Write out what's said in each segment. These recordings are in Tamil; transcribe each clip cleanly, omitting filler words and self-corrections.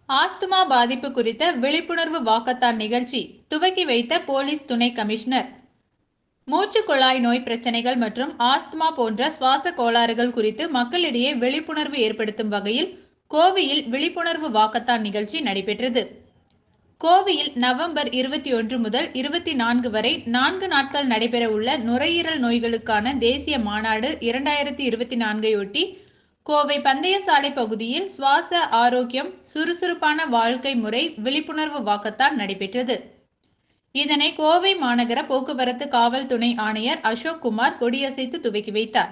ஆஸ்துமா பாதிப்பு குறித்த விழிப்புணர்வு வாக்கத்தான் நிகழ்ச்சி துவக்கி வைத்த போலீஸ் துணை கமிஷனர். மூச்சுக்குழாய் நோய் பிரச்சனைகள் மற்றும் ஆஸ்துமா போன்ற சுவாச கோளாறுகள் குறித்து மக்களிடையே விழிப்புணர்வு ஏற்படுத்தும் வகையில் கோவையில் விழிப்புணர்வு வாக்கத்தான் நிகழ்ச்சி நடைபெற்றது. கோவையில் நவம்பர் 21 முதல் 24 வரை 4 நாட்கள் நடைபெற உள்ள நுரையீரல் நோய்களுக்கான தேசிய மாநாடு 2024ஐயொட்டி கோவை பந்தயசாலை பகுதியில் சுவாச ஆரோக்கியம் சுறுசுறுப்பான வாழ்க்கை முறை விழிப்புணர்வு வாக்கத்தான் நடைபெற்றது. இதனை கோவை மாநகர போக்குவரத்து காவல் துணை ஆணையர் அசோக் குமார் கொடியசைத்து துவக்கி வைத்தார்.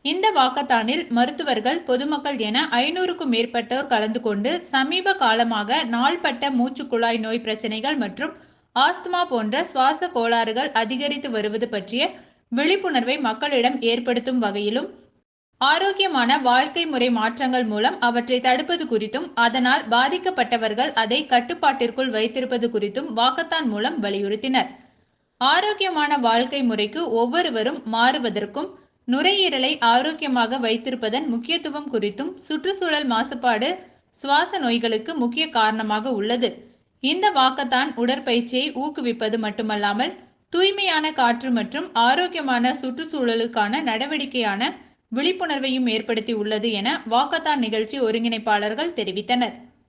இந்த வாக்கத்தானில் மருத்துவர்கள், பொதுமக்கள் என 500க்கும் மேற்பட்டோர் கலந்து கொண்டு சமீப காலமாக நாள்பட்ட மூச்சுக்குழாய் நோய் பிரச்சனைகள் மற்றும் ஆஸ்துமா போன்ற சுவாச கோளாறுகள் அதிகரித்து வருவது பற்றிய விழிப்புணர்வை மக்களிடம் ஏற்படுத்தும் வகையிலும், ஆரோக்கியமான வாழ்க்கை முறை மாற்றங்கள் மூலம் அவற்றை தடுப்பது குறித்தும், அதனால் பாதிக்கப்பட்டவர்கள் அதை கட்டுப்பாட்டிற்குள் வைத்திருப்பது குறித்தும் வாக்கத்தான் மூலம் வலியுறுத்தினர். ஆரோக்கியமான வாழ்க்கை முறைக்கு ஒவ்வொருவரும் மாறுவதற்கும், நுரையீரலை ஆரோக்கியமாக வைத்திருப்பதன் முக்கியத்துவம் குறித்தும், சுற்றுச்சூழல் மாசுபாடு சுவாச நோய்களுக்கு முக்கிய காரணமாக உள்ளது. இந்த வாக்கத்தான் உடற்பயிற்சியை ஊக்குவிப்பது மட்டுமல்லாமல் தூய்மையான காற்று மற்றும் ஆரோக்கியமான சுற்றுச்சூழலுக்கான நடவடிக்கையான விழிப்புணர்வையும் ஏற்படுத்தி உள்ளது என வாக்கத்தான் நிகழ்ச்சி ஒருங்கிணைப்பாளர்கள் தெரிவித்தனர்.